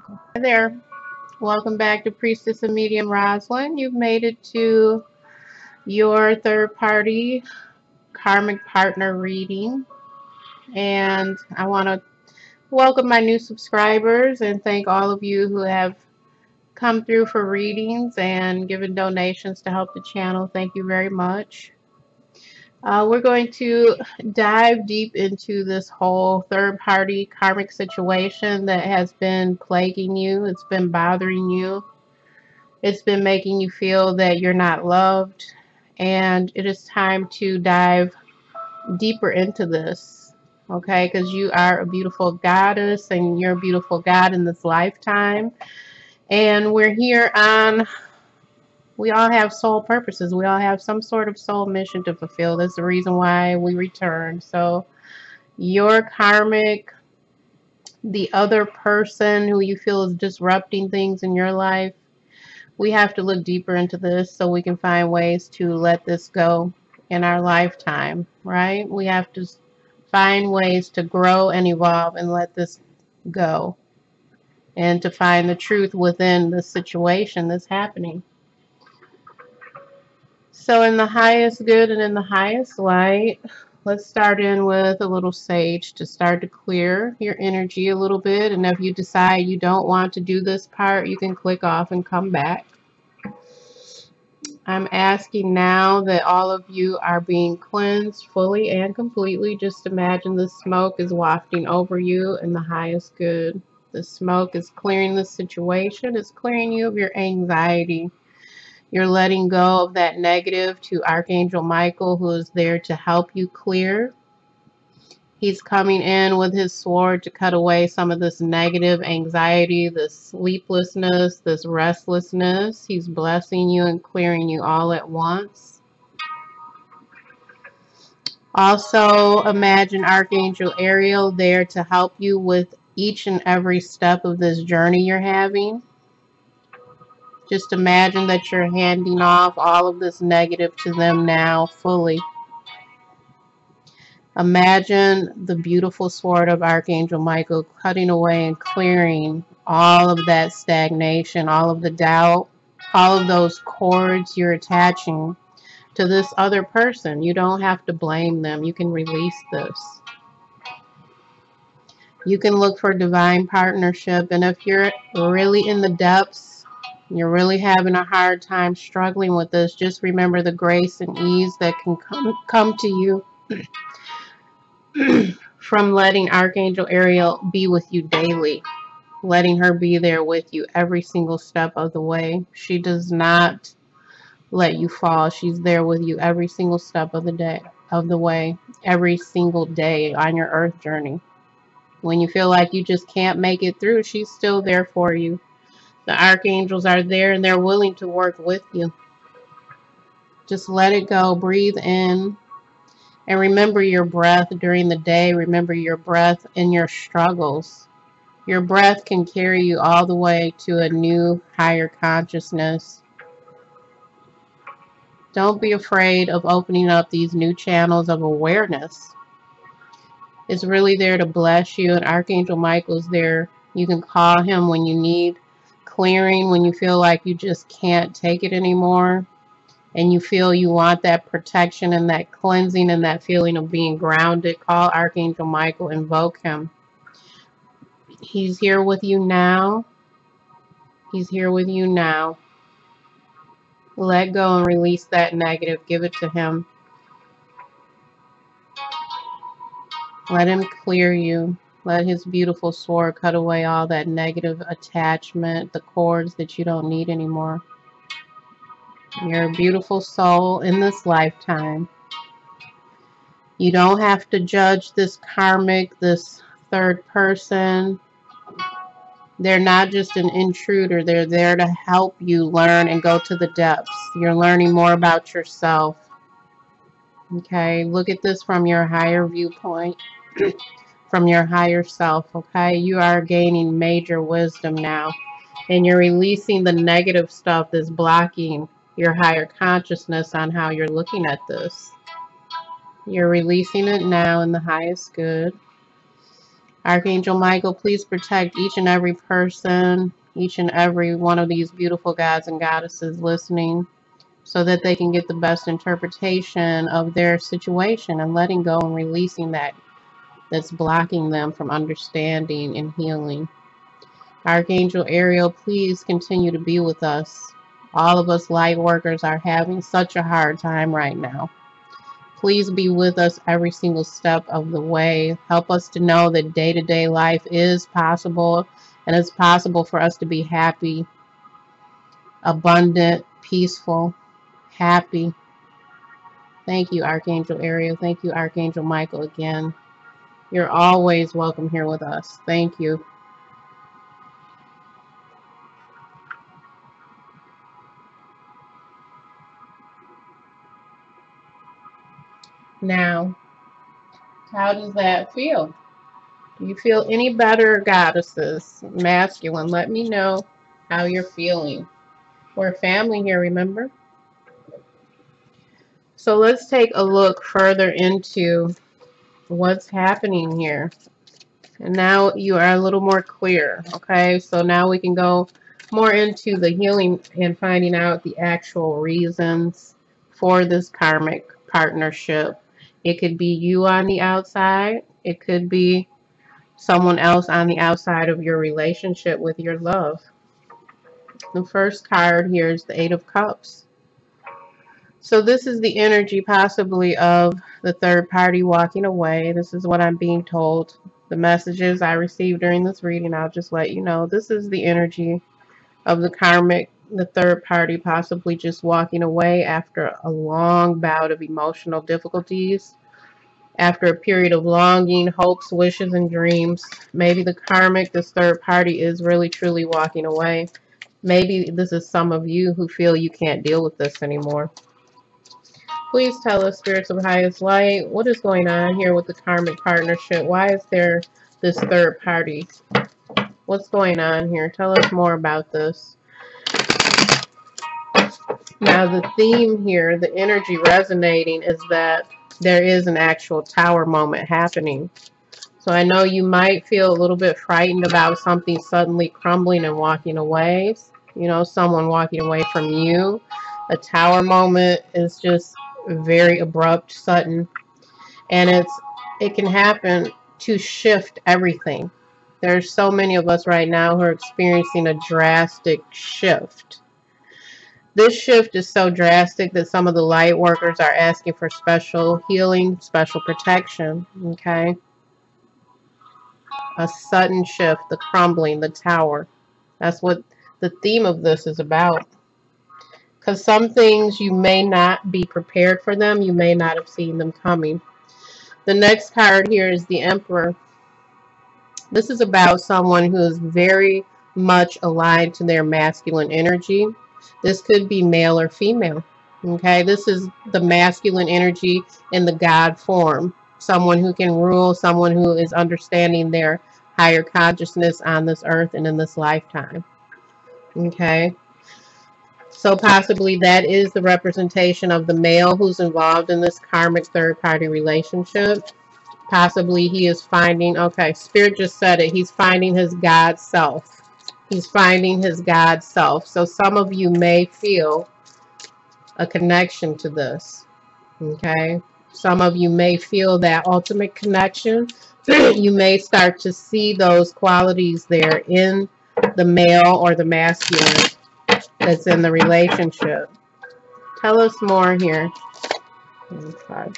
Hi there. Welcome back to Priestess and Medium Rosalind. You've made it to your third party karmic partner reading. And I want to welcome my new subscribers and thank all of you who have come through for readings and given donations to help the channel. Thank you very much. We're going to dive deep into this whole third party karmic situation that has been plaguing you. It's been bothering you. It's been making you feel that you're not loved, and it is time to dive deeper into this, okay? Because you are a beautiful goddess and you're a beautiful god in this lifetime. And we're here on, we all have soul purposes. We all have some sort of soul mission to fulfill. That's the reason why we return. So your karmic, the other person who you feel is disrupting things in your life, we have to look deeper into this so we can find ways to let this go in our lifetime, right? We have to find ways to grow and evolve and let this go, and to find the truth within the situation that's happening. So in the highest good and in the highest light, let's start in with a little sage to start to clear your energy a little bit. And if you decide you don't want to do this part, you can click off and come back. I'm asking now that all of you are being cleansed fully and completely. Just imagine the smoke is wafting over you in the highest good. The smoke is clearing the situation. It's clearing you of your anxiety. You're letting go of that negative to Archangel Micheal, who is there to help you clear. He's coming in with his sword to cut away some of this negative anxiety, this sleeplessness, this restlessness. He's blessing you and clearing you all at once. Also, imagine Archangel Ariel there to help you with each and every step of this journey you're having. Just imagine that you're handing off all of this negative to them now fully. Imagine the beautiful sword of Archangel Micheal cutting away and clearing all of that stagnation, all of the doubt, all of those cords you're attaching to this other person. You don't have to blame them. You can release this. You can look for divine partnership. And if you're really in the depths, you're really having a hard time struggling with this, just remember the grace and ease that can come to you from letting Archangel Ariel be with you daily, letting her be there with you every single step of the way. She does not let you fall. She's there with you every single step of the way, every single day on your earth journey. When you feel like you just can't make it through, she's still there for you. The archangels are there and they're willing to work with you. Just let it go. Breathe in. And remember your breath during the day. Remember your breath in your struggles. Your breath can carry you all the way to a new, higher consciousness. Don't be afraid of opening up these new channels of awareness. It's really there to bless you, and Archangel Michael's there. You can call him when you need clearing, when you feel like you just can't take it anymore, and you feel you want that protection and that cleansing and that feeling of being grounded. Call Archangel Michael, invoke him. He's here with you now. He's here with you now. Let go and release that negative. Give it to him. Let him clear you. Let his beautiful sword cut away all that negative attachment, the cords that you don't need anymore. You're a beautiful soul in this lifetime. You don't have to judge this karmic, this third person. They're not just an intruder. They're there to help you learn and go to the depths. You're learning more about yourself. Okay, look at this from your higher viewpoint, from your higher self, okay? You are gaining major wisdom now, and you're releasing the negative stuff that's blocking your higher consciousness on how you're looking at this. You're releasing it now in the highest good. Archangel Michael, please protect each and every person, each and every one of these beautiful gods and goddesses listening, so that they can get the best interpretation of their situation and letting go and releasing that's blocking them from understanding and healing. Archangel Ariel, please continue to be with us. All of us light workers are having such a hard time right now. Please be with us every single step of the way. Help us to know that day-to-day life is possible, and it's possible for us to be happy, abundant, peaceful, happy. Thank you, Archangel Ariel. Thank you, Archangel Michael, again. You're always welcome here with us. Thank you. Now, how does that feel? Do you feel any better, goddesses? Masculine, let me know how you're feeling. We're family here, remember? So let's take a look further into what's happening here. And now you are a little more clear, okay? So now we can go more into the healing and finding out the actual reasons for this karmic partnership. It could be you on the outside. It could be someone else on the outside of your relationship with your love. The first card here is the Eight of Cups. So this is the energy possibly of the third party walking away. This is what I'm being told. The messages I received during this reading, I'll just let you know. This is the energy of the karmic, the third party possibly just walking away after a long bout of emotional difficulties. After a period of longing, hopes, wishes, and dreams. Maybe the karmic, this third party, is really truly walking away. Maybe this is some of you who feel you can't deal with this anymore. Please tell us, spirits of highest light, what is going on here with the karmic partnership? Why is there this third party? What's going on here? Tell us more about this. Now, the theme here, the energy resonating, is that there is an actual tower moment happening. So I know you might feel a little bit frightened about something suddenly crumbling and walking away. You know, someone walking away from you. A tower moment is just very abrupt, sudden. And it can happen to shift everything. There's so many of us right now who are experiencing a drastic shift. This shift is so drastic that some of the light workers are asking for special healing, special protection, okay? A sudden shift, the crumbling, the tower. That's what the theme of this is about. Because some things you may not be prepared for them. You may not have seen them coming. The next card here is the Emperor. This is about someone who is very much aligned to their masculine energy. This could be male or female. Okay, this is the masculine energy in the God form. Someone who can rule, someone who is understanding their higher consciousness on this earth and in this lifetime. Okay, so possibly that is the representation of the male who's involved in this karmic third party relationship. Possibly he is finding, okay, Spirit just said it, he's finding his God self. He's finding his God self. So some of you may feel a connection to this. Okay, some of you may feel that ultimate connection. You may start to see those qualities there in the male or the masculine that's in the relationship. Tell us more here. Okay.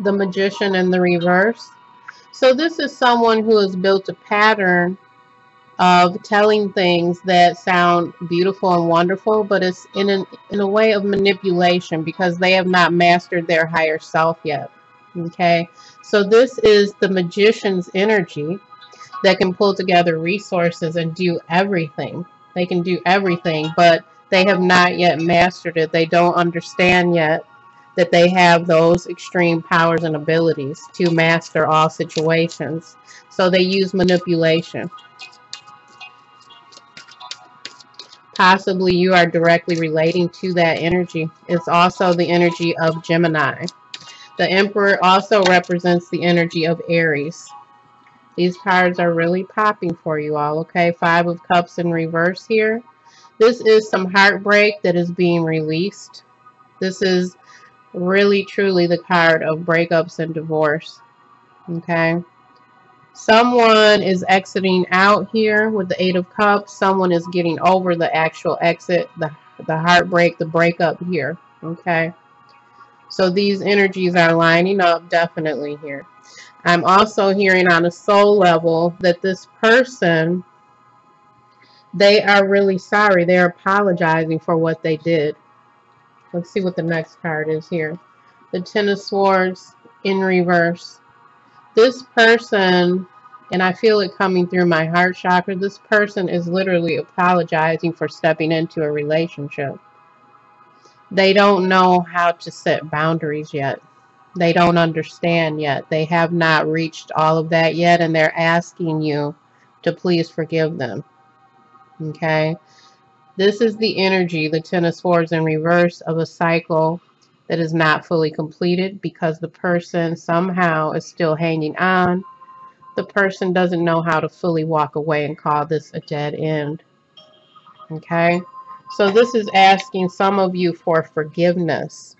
The Magician in the reverse. So this is someone who has built a pattern of telling things that sound beautiful and wonderful, but it's in a way of manipulation because they have not mastered their higher self yet. Okay, so this is the magician's energy that can pull together resources and do everything. They can do everything, but they have not yet mastered it. They don't understand yet that they have those extreme powers and abilities to master all situations. So they use manipulation. Possibly you are directly relating to that energy. It's also the energy of Gemini. The Emperor also represents the energy of Aries. These cards are really popping for you all, okay? Five of Cups in reverse here. This is some heartbreak that is being released. This is really, truly the card of breakups and divorce, okay? Someone is exiting out here with the Eight of Cups. Someone is getting over the actual exit, the heartbreak, the breakup here, okay? So these energies are lining up definitely here. I'm also hearing on a soul level that this person, they are really sorry. They're apologizing for what they did. Let's see what the next card is here. The Ten of Swords in reverse. This person, and I feel it coming through my heart chakra, this person is literally apologizing for stepping into a relationship. They don't know how to set boundaries yet. They don't understand yet. They have not reached all of that yet, and they're asking you to please forgive them. Okay? This is the energy, the Ten of Swords in reverse, of a cycle that is not fully completed because the person somehow is still hanging on. The person doesn't know how to fully walk away and call this a dead end. Okay? So this is asking some of you for forgiveness.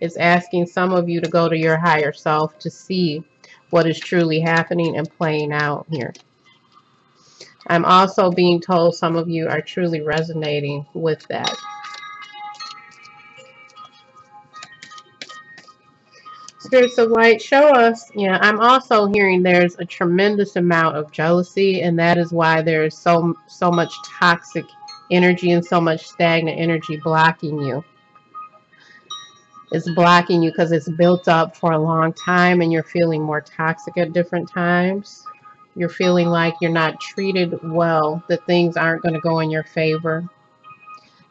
It's asking some of you to go to your higher self to see what is truly happening and playing out here. I'm also being told some of you are truly resonating with that. Spirits of light, show us. Yeah, I'm also hearing there's a tremendous amount of jealousy, and that is why there is so much toxic energy and so much stagnant energy blocking you. It's blocking you because it's built up for a long time and you're feeling more toxic at different times. You're feeling like you're not treated well, that things aren't going to go in your favor.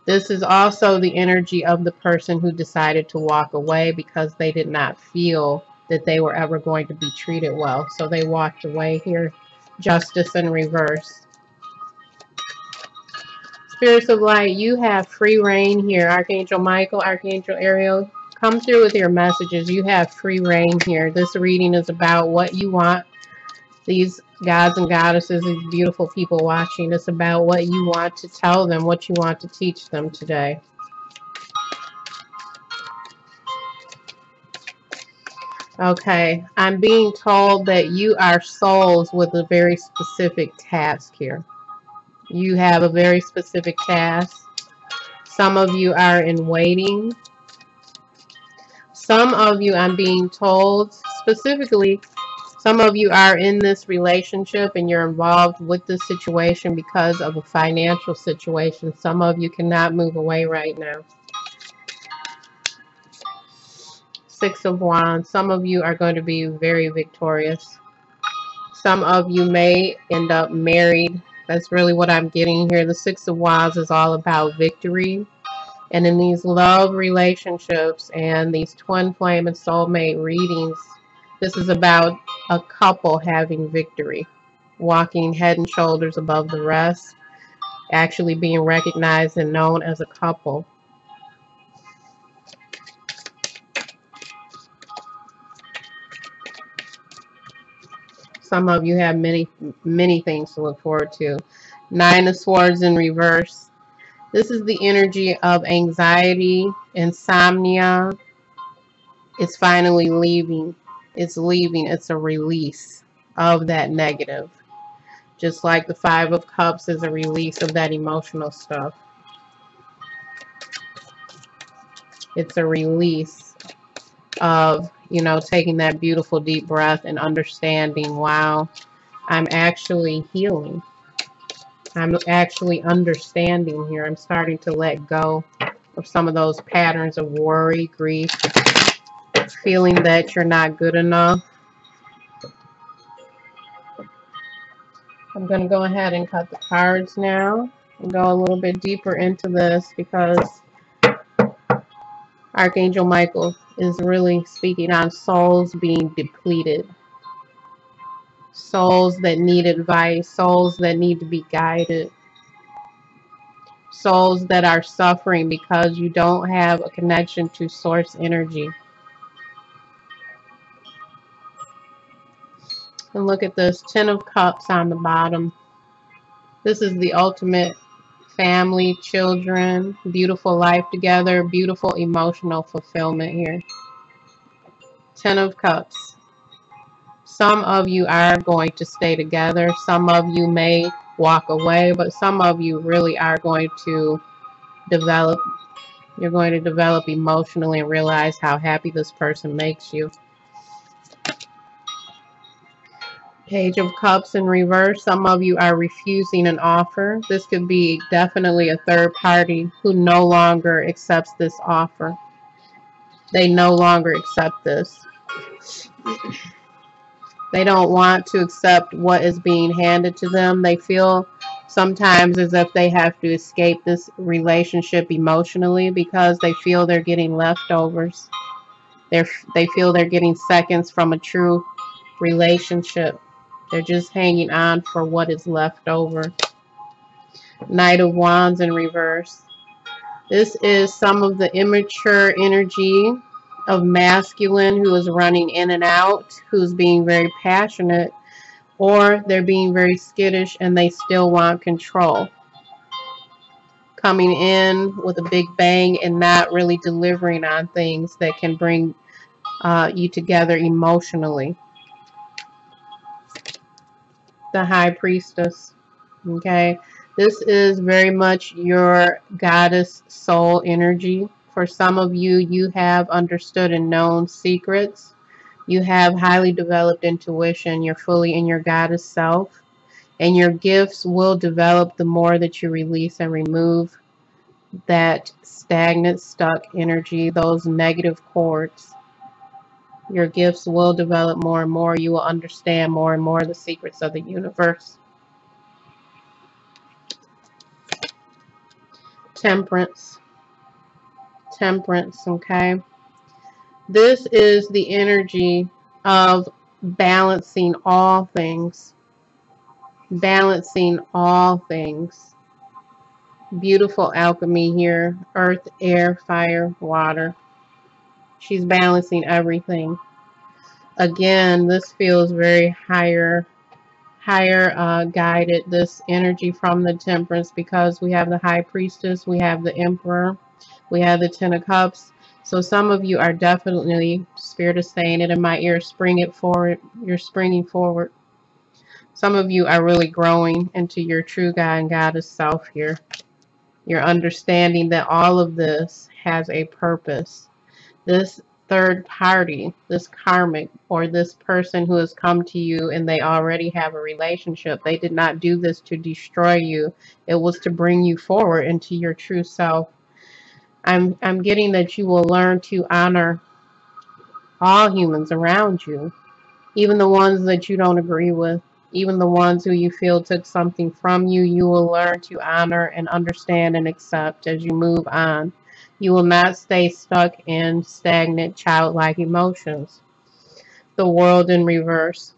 This is also the energy of the person who decided to walk away because they did not feel that they were ever going to be treated well. So they walked away here. Justice in reverse. Spirits of light, you have free reign here. Archangel Michael, Archangel Ariel, come through with your messages. You have free reign here. This reading is about what you want. These gods and goddesses, these beautiful people watching, it's about what you want to tell them, what you want to teach them today. Okay, I'm being told that you are souls with a very specific task here. You have a very specific task. Some of you are in waiting. Some of you, I'm being told, specifically, some of you are in this relationship and you're involved with this situation because of a financial situation. Some of you cannot move away right now. Six of Wands. Some of you are going to be very victorious. Some of you may end up married. That's really what I'm getting here. The Six of Wands is all about victory. And in these love relationships and these twin flame and soulmate readings, this is about a couple having victory, walking head and shoulders above the rest, actually being recognized and known as a couple. Some of you have many things to look forward to. Nine of Swords in reverse. This is the energy of anxiety, insomnia. It's finally leaving. It's leaving. It's a release of that negative. Just like the Five of Cups is a release of that emotional stuff. It's a release of, you know, taking that beautiful deep breath and understanding, wow, I'm actually healing. I'm actually understanding here. I'm starting to let go of some of those patterns of worry, grief, feeling that you're not good enough. I'm going to go ahead and cut the cards now and go a little bit deeper into this because Archangel Michael is really speaking on souls being depleted. Souls that need advice, souls that need to be guided. Souls that are suffering because you don't have a connection to source energy. And look at this, 10 of Cups on the bottom. This is the ultimate family, children, beautiful life together, beautiful emotional fulfillment here. 10 of Cups. Some of you are going to stay together. Some of you may walk away, but some of you really are going to develop. You're going to develop emotionally and realize how happy this person makes you. Page of Cups in reverse. Some of you are refusing an offer. This could be definitely a third party who no longer accepts this offer. They no longer accept this. They don't want to accept what is being handed to them. They feel sometimes as if they have to escape this relationship emotionally because they feel they're getting leftovers. They feel they're getting seconds from a true relationship. They're just hanging on for what is left over. Knight of Wands in reverse. This is some of the immature energy of masculine who is running in and out, who's being very passionate, or they're being very skittish and they still want control. Coming in with a big bang and not really delivering on things that can bring you together emotionally. The High Priestess. Okay, this is very much your goddess soul energy. For some of you, you have understood and known secrets. You have highly developed intuition. You're fully in your goddess self. And your gifts will develop the more that you release and remove that stagnant, stuck energy, those negative cords. Your gifts will develop more and more. You will understand more and more the secrets of the universe. Temperance. Temperance, okay? This is the energy of balancing all things. Balancing all things. Beautiful alchemy here. Earth, air, fire, water. She's balancing everything. Again, this feels very higher guided, this energy from the Temperance, because we have the High Priestess, we have the Emperor, we have the 10 of Cups. So some of you are definitely, Spirit is saying it in my ear, spring it forward. You're springing forward. Some of you are really growing into your true God and Goddess self here. You're understanding that all of this has a purpose. This third party, this karmic, or this person who has come to you and they already have a relationship, they did not do this to destroy you. It was to bring you forward into your true self. I'm getting that you will learn to honor all humans around you, even the ones that you don't agree with, even the ones who you feel took something from you. You will learn to honor and understand and accept as you move on. You will not stay stuck in stagnant childlike emotions. The World in reverse.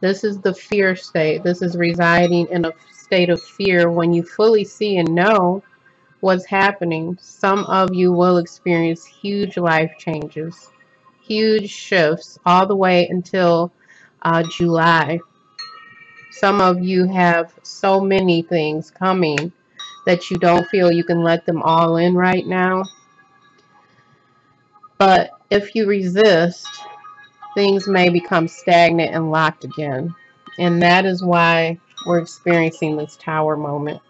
This is the fear state. This is residing in a state of fear when you fully see and know what's happening. Some of you will experience huge life changes, huge shifts all the way until July. Some of you have so many things coming that you don't feel you can let them all in right now. But if you resist, things may become stagnant and locked again. And that is why we're experiencing this tower moment.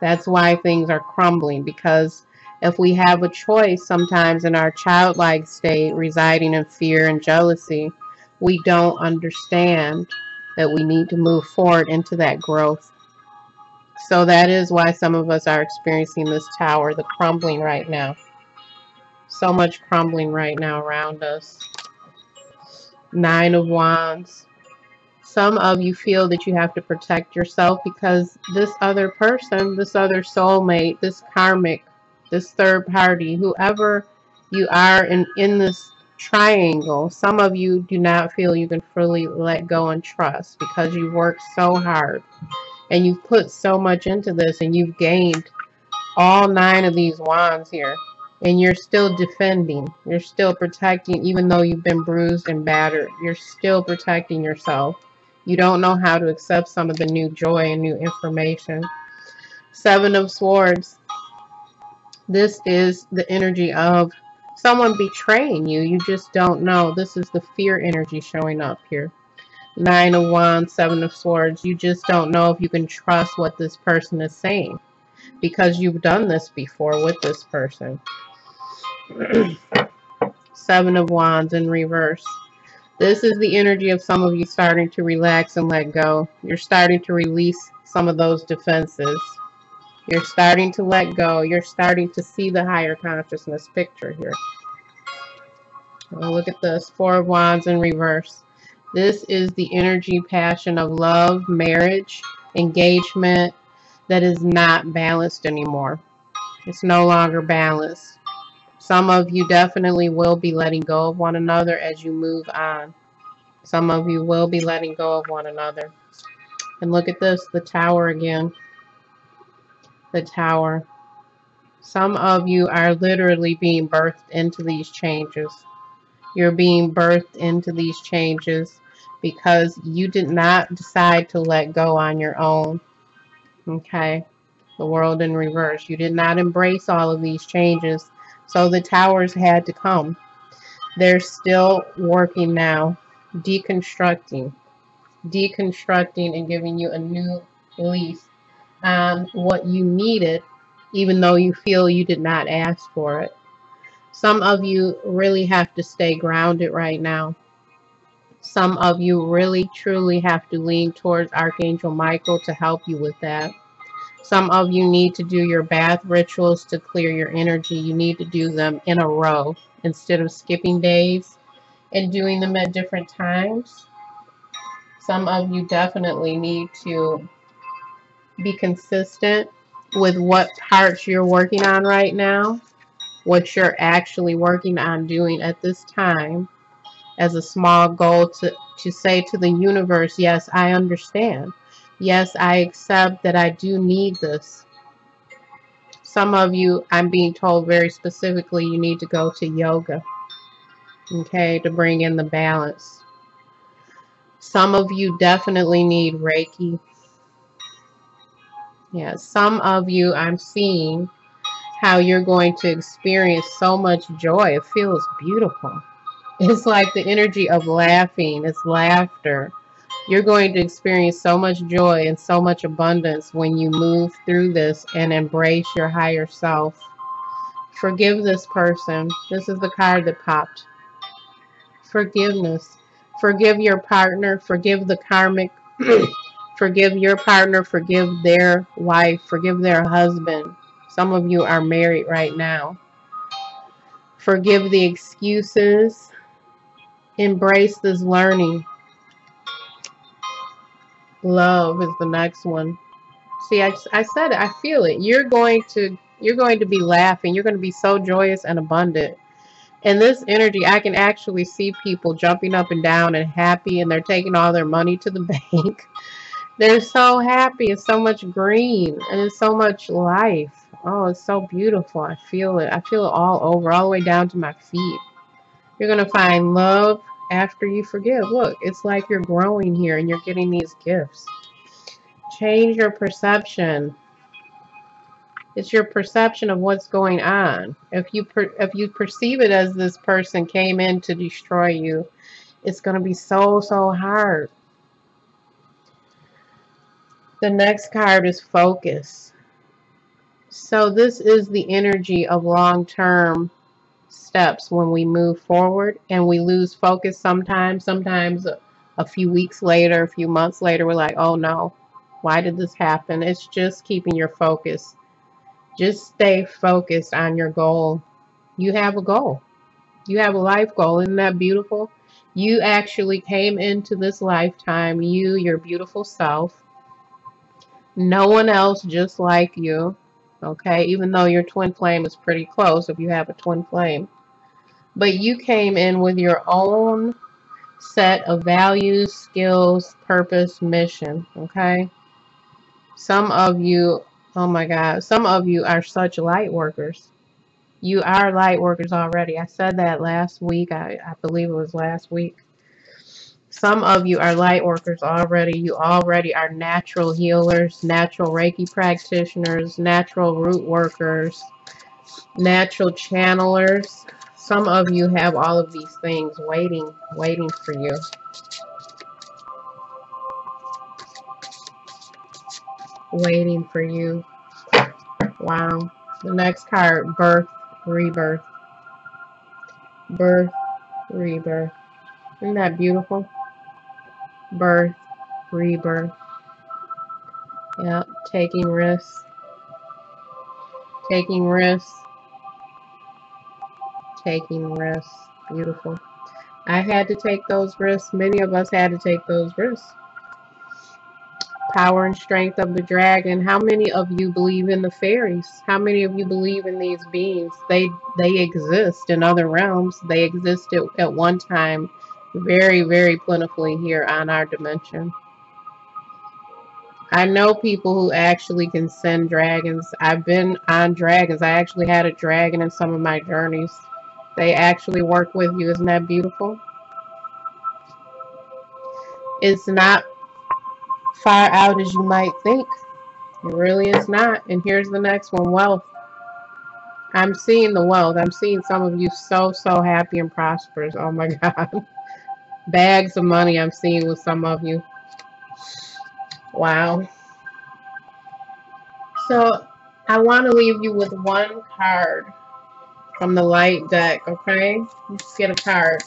That's why things are crumbling, because if we have a choice sometimes in our childlike state, residing in fear and jealousy, we don't understand that we need to move forward into that growth. So that is why some of us are experiencing this tower, the crumbling right now. So much crumbling right now around us. 9 of Wands. Some of you feel that you have to protect yourself because this other person, this other soulmate, this karmic, this third party, whoever you are in this triangle, some of you do not feel you can fully let go and trust because you worked so hard and you've put so much into this and you've gained all 9 of these wands here. And you're still defending. You're still protecting, even though you've been bruised and battered. You're still protecting yourself. You don't know how to accept some of the new joy and new information. Seven of Swords. This is the energy of someone betraying you. You just don't know. This is the fear energy showing up here. Nine of Wands, Seven of Swords. You just don't know if you can trust what this person is saying, because you've done this before with this person. Seven of Wands in reverse. This is the energy of some of you starting to relax and let go. You're starting to release some of those defenses. You're starting to let go. You're starting to see the higher consciousness picture here. Oh, look at this. Four of Wands in reverse. This is the energy, passion of love, marriage, engagement that is not balanced anymore. It's no longer balanced. Some of you definitely will be letting go of one another as you move on. Some of you will be letting go of one another. And look at this, the Tower again. The Tower. Some of you are literally being birthed into these changes. You're being birthed into these changes because you did not decide to let go on your own. Okay? The World in reverse. You did not embrace all of these changes. So the Towers had to come. They're still working now, deconstructing and giving you a new lease on what you needed, even though you feel you did not ask for it. Some of you really have to stay grounded right now. Some of you really truly have to lean towards Archangel Micheal to help you with that. Some of you need to do your bath rituals to clear your energy. You need to do them in a row instead of skipping days and doing them at different times. Some of you definitely need to be consistent with what parts you're working on right now, what you're actually working on doing at this time as a small goal to say to the universe, yes, I understand. Yes, I accept that I do need this. Some of you, I'm being told very specifically, you need to go to yoga, okay, to bring in the balance. Some of you definitely need Reiki. Yeah, some of you, I'm seeing how you're going to experience so much joy. It feels beautiful. It's like the energy of laughing. It's laughter. You're going to experience so much joy and so much abundance when you move through this and embrace your higher self. Forgive this person. This is the card that popped. Forgiveness. Forgive your partner. Forgive the karmic. Forgive your partner. Forgive their wife. Forgive their husband. Some of you are married right now. Forgive the excuses. Embrace this learning. Love is the next one. See, I said it. I feel it. You're going to be laughing. You're going to be so joyous and abundant. And this energy, I can actually see people jumping up and down and happy, and they're taking all their money to the bank. They're so happy. It's so much green, and it's so much life. Oh, it's so beautiful. I feel it. I feel it all over, all the way down to my feet. You're going to find love after you forgive. Look, it's like you're growing here, and you're getting these gifts. Change your perception. It's your perception of what's going on. If you perceive it as this person came in to destroy you, it's going to be so hard. The next card is focus. So this is the energy of long-term steps when we move forward and we lose focus sometimes. Sometimes a few weeks later, a few months later, we're like, oh no, why did this happen? It's just keeping your focus. Just stay focused on your goal. You have a goal. You have a life goal. Isn't that beautiful? You actually came into this lifetime, your beautiful self. No one else just like you. Okay? Even though your twin flame is pretty close if you have a twin flame. But you came in with your own set of values, skills, purpose, mission. Okay? Some of you, oh my God, some of you are such light workers. You are light workers already. I said that last week. I believe it was last week. Some of you are light workers already. You already are natural healers, natural Reiki practitioners, natural root workers, natural channelers. Some of you have all of these things waiting for you. Waiting for you. Wow. The next card, birth, rebirth. Birth, rebirth. Isn't that beautiful? Birth, rebirth. Yep, taking risks. Taking risks. Taking risks. Beautiful. I had to take those risks. Many of us had to take those risks. Power and strength of the dragon. How many of you believe in the fairies? How many of you believe in these beings? They exist in other realms. They existed at one time very, very plentifully here on our dimension. I know people who actually can send dragons. I've been on dragons. I actually had a dragon in some of my journeys. They actually work with you. Isn't that beautiful? It's not far out as you might think. It really is not. And here's the next one, wealth. I'm seeing the wealth. I'm seeing some of you so happy and prosperous. Oh my God. Bags of money I'm seeing with some of you. Wow. So I want to leave you with one card from the light deck, okay? Let's get a card.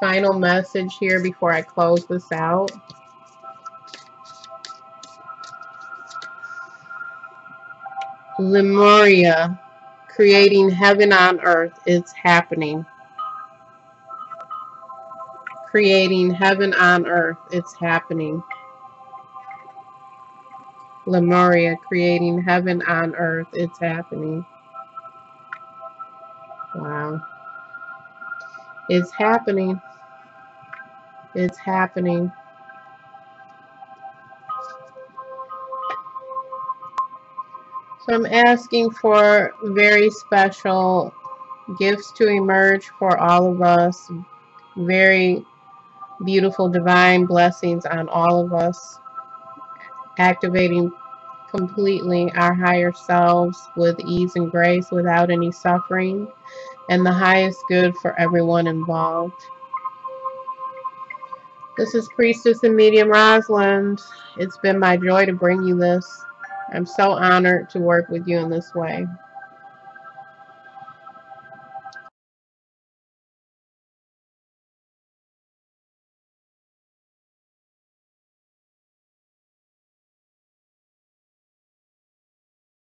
Final message here before I close this out. Lemuria, creating heaven on earth, is happening. Creating heaven on earth, it's happening. Lemuria, creating heaven on earth, it's happening. Wow. It's happening. It's happening. So I'm asking for very special gifts to emerge for all of us. Very beautiful divine blessings on all of us. Activating completely our higher selves with ease and grace without any suffering, and the highest good for everyone involved. This is Priestess and Medium Rosalind. It's been my joy to bring you this. I'm so honored to work with you in this way.